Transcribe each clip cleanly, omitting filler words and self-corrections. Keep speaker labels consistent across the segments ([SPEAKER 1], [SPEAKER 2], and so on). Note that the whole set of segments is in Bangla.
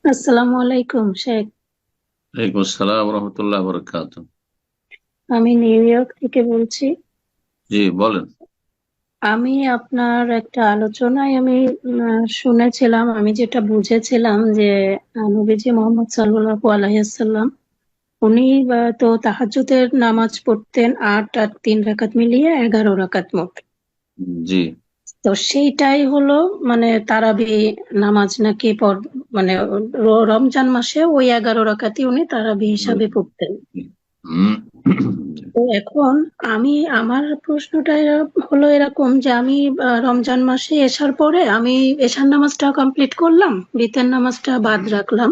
[SPEAKER 1] আসসালামু আলাইকুম শেখ।
[SPEAKER 2] ওয়ালাইকুম আসসালাম রহমতুল্লাহ বরকাত।
[SPEAKER 1] আমি নিউ ইয়র্ক থেকে বলছি।
[SPEAKER 2] জি বলেন।
[SPEAKER 1] আমি আপনার একটা আলোচনায় আমি শুনেছিলাম, আমি যেটা বুঝেছিলাম যে নবীজি মোহাম্মদ সাল্লাল্লাহু আলাইহি সাল্লাম উনি তো তাহাজ্জুদের নামাজ পড়তেন ৮ আর ৩ রাকাত মিলিয়ে ১১ রাকাত মোট।
[SPEAKER 2] জি।
[SPEAKER 1] তো সেইটাই হলো মানে তারাবি নামাজ নাকি মানে রমজান মাসে ওই ১১ রাকাতই উনি তারাবি হিসাবে পড়তেন।
[SPEAKER 2] হুম।
[SPEAKER 1] তো এখন আমি আমার প্রশ্নটা হলো এরকম যে আমি রমজান মাসে এসার পরে আমি এশার নামাজটা কমপ্লিট করলাম, বিতের নামাজটা বাদ রাখলাম,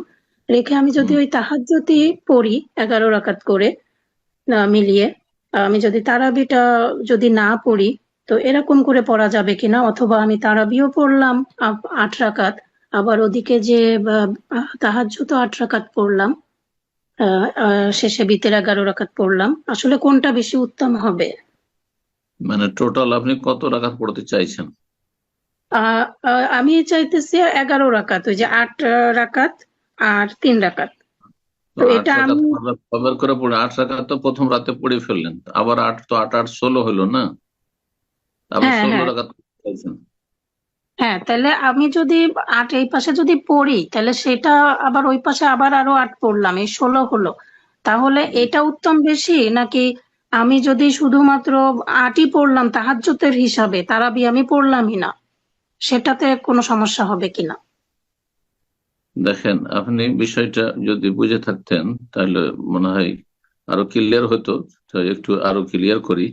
[SPEAKER 1] রেখে আমি যদি
[SPEAKER 2] হুম।
[SPEAKER 1] ওই তাহাজ্জুদি পড়ি ১১ রাকাত করে মিলিয়ে, আমি যদি তারাবিটা যদি না পড়ি, তো এরকম করে পড়া যাবে কিনা? অথবা আমি তারাবিও পড়লাম ৮ রাকাত, আবার ওদিকে যে তাহাজ্জুদও ৮ রাকাত পড়লাম, শেষে বিতের ১১ রাকাত পড়লাম, আসলে কোনটা বেশি উত্তম হবে?
[SPEAKER 2] মানে টোটাল আপনি কত রাকাত পড়তে চাইছেন?
[SPEAKER 1] আমি চাইতেছি ১১ রাকাত, ওই যে ৮ রাকাত আর ৩ রাকাত।
[SPEAKER 2] তো
[SPEAKER 1] তো
[SPEAKER 2] আট
[SPEAKER 1] এটা
[SPEAKER 2] রাকাত
[SPEAKER 1] আমি
[SPEAKER 2] কবার করে পড়ে? 8 রাকাত তো প্রথম রাতে পড়ে ফেললেন, আবার আট তো আট আট 16 হলো না? আপনি
[SPEAKER 1] হ্যাঁ,
[SPEAKER 2] 16
[SPEAKER 1] হ্যাঁ,
[SPEAKER 2] রাকাত পড়তে চাইছেন?
[SPEAKER 1] হ্যাঁ, তাহলে আমি যদি এই পাশে যদি পড়ি, তাহলে সেটা আবার ওই পাশে আবার আরো ৮ পড়লাম, এই ১৬ হলো। তাহলে
[SPEAKER 2] জি।
[SPEAKER 1] এটা উত্তম বেশি, নাকি আমি যদি শুধুমাত্র ৮ই পড়লাম তাহাজ্জুদের হিসাবে, তারাবি আমি পড়লামই না, সেটাতে কোনো সমস্যা হবে কিনা?
[SPEAKER 2] দেখেন, আপনি বিষয়টা যদি বুঝে থাকতেন তাহলে মনে হয় আরো ক্লিয়ার হতো। তো একটু আরো ক্লিয়ার করি।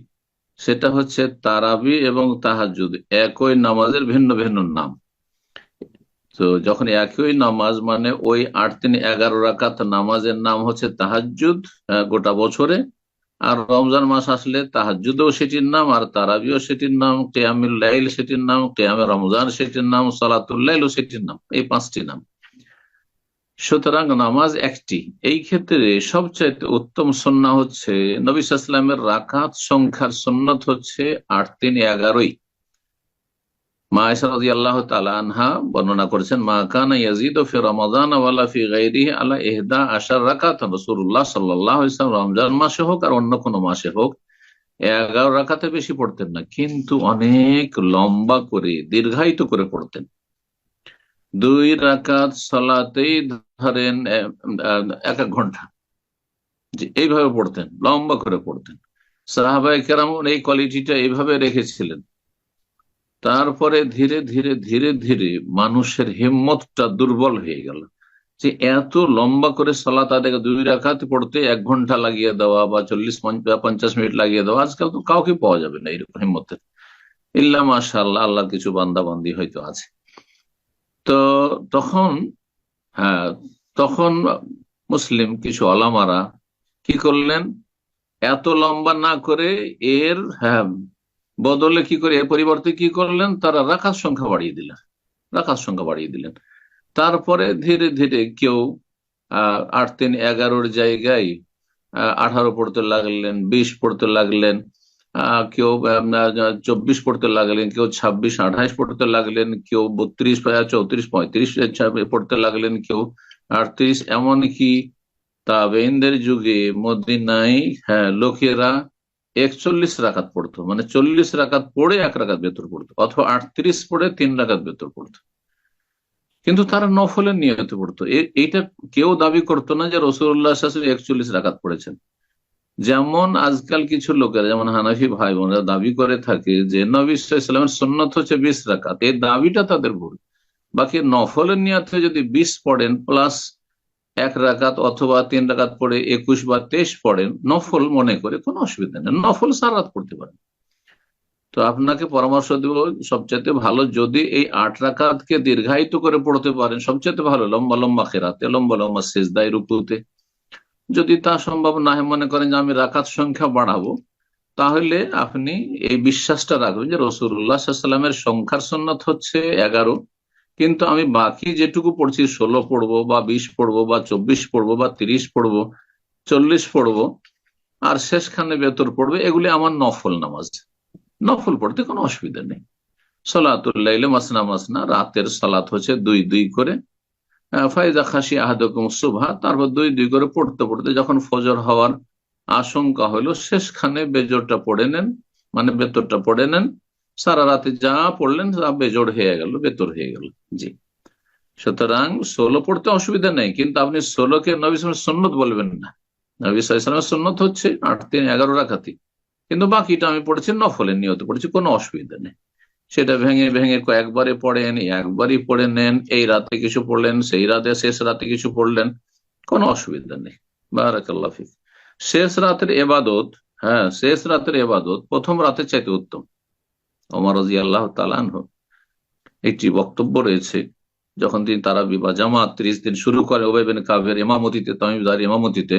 [SPEAKER 2] সেটা হচ্ছে তারাবি এবং তাহাজ্জুদ একই নামাজের ভিন্ন ভিন্ন নাম। তো যখন একই নামাজ মানে ওই ৮ ৩ ১১ রাকাত নামাজের নাম হচ্ছে তাহাজ্জুদ গোটা বছরে। আর রমজান মাস আসলে তাহাজ্জুদও সেটির নাম, আর তারাবিও সেটির নাম, কিয়ামুল লাইল সেটির নাম, কিয়ামে রমজান সেটির নাম, সালাতুল লাইলও সেটির নাম, এই ৫টি নাম। সুতরাং নামাজ একটি। এই ক্ষেত্রে সবচাইতে উত্তম সুন্নাহ হচ্ছে নবী সাল্লাল্লাহু আলাইহি ওয়াসাল্লামের রাকাত সংখ্যার সুন্নত হচ্ছে ৮ ৩ ১১। মা আয়েশা রাদিয়াল্লাহু তাআলা আনহা বর্ণনা করেছেন, মা কানা ইয়াজিদু ফি রমাদান ওয়ালা ফি গায়রিহি আলা ১১ রাকাতান। রাসূলুল্লাহ সাল্লাল্লাহু আলাইহি ওয়াসাল্লাম রমজান মাসে হোক আর অন্য কোনো মাসে হোক ১১ রাকাতে বেশি পড়তেন না, কিন্তু অনেক লম্বা করে দীর্ঘায়িত করে পড়তেন। ২ রাকাত সালাতেই ধরেন ১ ১ ঘন্টা, যে এইভাবে পড়তেন, লম্বা করে পড়তেন। সাহাবায়ে কেরাম এই কোয়ালিটিটা এইভাবে রেখেছিলেন। তারপরে ধীরে ধীরে ধীরে ধীরে মানুষের হিম্মতটা দুর্বল হয়ে গেল, যে এত লম্বা করে সালাত আদায় ২ রাকাত পড়তে ১ ঘন্টা লাগিয়ে দেওয়া বা ৪০ ৫০ মিনিট লাগিয়ে দেওয়া, আজকাল তো কাউকে পাওয়া যাবে না এরকম হিম্মতের। ইল্লা মাশাআল্লাহ, আল্লাহর কিছু বান্দা বান্দি হয়তো আছে। তো তখন, হ্যাঁ, তখন মুসলিম কিছু ওলামারা কি করলেন, এত লম্বা না করে এর, হ্যাঁ, বদলে কি করে, এর পরিবর্তে কি করলেন, তারা রাকাত সংখ্যা বাড়িয়ে দিলেন। রাকাত সংখ্যা বাড়িয়ে দিলেন। তারপরে ধীরে ধীরে কেউ ৮ ৩ ১১ জায়গায় ১৮ পড়তে লাগলেন, ২০ পড়তে লাগলেন, কেউ ২৪ পড়তে লাগলেন, কেউ ২৬ ২৮ পড়তে লাগলেন, কেউ ৩২ ৩৪ ৩৫ পড়তে লাগলেন, কেউ ৩৮, এমনকি তাবেইনদের যুগে মদিনায়, হ্যাঁ, লোকেরা ৪১ রাকাত পড়তো, মানে ৪০ রাকাত পড়ে ১ রাকাত ভেতর পড়তো, অথবা ৩৮ পড়ে ৩ রাকাত ভেতর পড়তো। কিন্তু তারা নফলের নিয়তে পড়তো। এইটা কেউ দাবি করতো না যে রাসূলুল্লাহ সাল্লাল্লাহু আলাইহি ওয়াসাল্লাম ৪১ রাকাত পড়েছেন। যেমন আজকাল কিছু লোকেরা, যেমন হানাফি ভাই বোনেরা দাবি করে থাকে যে নবী সাল্লাল্লাহু আলাইহি ওয়াসাল্লামের সুন্নত হচ্ছে ২০ রাকাত। এই দাবিটা তাদের ভুল। বাকি নফলের নিয়তে যদি ২০ পড়েন প্লাস ১ রাকাত, অথবা ৩ রাকাত পড়ে ২১ বা ২৩ পড়েন নফল মনে করে, কোনো অসুবিধা নেই, নফল সারা রাত পড়তে পারেন। তো আপনাকে পরামর্শ দেব, সবচেয়ে ভালো যদি এই ৮ রাকাতকে দীর্ঘায়িত করে পড়তে পারেন, সবচেয়ে ভালো লম্বা লম্বা খেরাতে, লম্বা লম্বা সেজদায়, রুকুতে। যদি তা সম্ভব না হয়, মনে করেন যে আমি রাকাত সংখ্যা বাড়াবো, তাহলে আপনি এই বিশ্বাসটা রাখবেন যে রাসূলুল্লাহ সাল্লাল্লাহু আলাইহি ওয়াসাল্লামের সংখ্যার সুন্নাত হচ্ছে ১১, কিন্তু আমি বাকি যেটুকু পড়ছি ১৬ পড়বো বা ২০ পড়বো বা ২৪ পড়বো বা ৩০ পড়বো, ৪০ পড়বো, আর শেষখানে বেতর পড়বে, এগুলি আমার নফল নামাজ। নফল পড়তে কোনো অসুবিধা নেই। সালাতুল লাইলে মাসনা মাসনা, রাতের সালাত হচ্ছে দুই দুই করে। ফাইজা খাসি আহাদুকুম সুবহা, তারপর দুই দুই করে পড়তে পড়তে যখন ফজর হওয়ার আশঙ্কা হলো শেষখানে বেজোরটা পড়ে নেন, মানে বেতরটা পড়ে নেন। সারা রাতে যা পড়লেন তা বেজোড় হয়ে গেল, বেতর হয়ে গেল। জি, সুতরাং 16 পড়তে অসুবিধা নেই, কিন্তু আপনি 16-কে নবী সাল্লাল্লাহু আলাইহি ওয়াসাল্লামের সুন্নত বলবেন না। নবী সাল্লাল্লাহু আলাইহি ওয়াসাল্লামের সুন্নত হচ্ছে 8-3-11 রাকাতি, কিন্তু বাকিটা আমি পড়েছি নফলের নিয়তে পড়েছি, কোনো অসুবিধা নেই। সেটা ভেঙে ভেঙে কয়েকবারে পড়েন, একবারই পড়ে নেন, এই রাতে কিছু পড়লেন, সেই রাতে শেষ রাতে কিছু পড়লেন, কোনো অসুবিধা নেই। বারাকাল্লাহ ফিক। শেষ রাতের এবাদত, হ্যাঁ শেষ রাতের এবাদত প্রথম রাতের চাইতে উত্তম। ওমর রাদিয়াল্লাহু তাআলা আনহু একটি বক্তব্য রয়েছে, যখন তিনি তারাবি বা জামাত 30 দিন শুরু করে উবাই বিন কাবের ইমামতিতে, তামিমদার ইমামতিতে,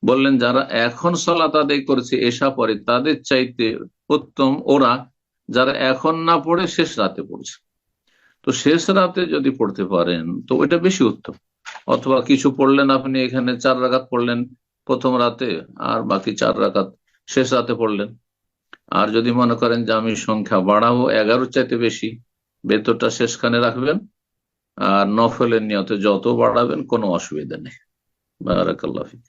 [SPEAKER 2] বললেন যারা এখন সালাত আদায় করেছে এশা পরে তাদের চাইতে উত্তম ওরা যারা এখন না পড়ে শেষ রাতে পড়ছে। তো শেষ রাতে যদি পড়তে পারেন তো ওইটা বেশি উত্তম। অথবা কিছু পড়লেন আপনি, এখানে 4 রাকাত পড়লেন প্রথম রাতে, আর বাকি 4 রাকাত শেষ রাতে পড়লেন। আর যদি মনে করেন যে আমি সংখ্যা বাড়াবো 11 চাইতে বেশি, বেতরটা শেষখানে রাখবেন, আর নফলের নিয়তে যত বাড়াবেন কোনো অসুবিধা নেই। বারাকাল্লাহ ফিক।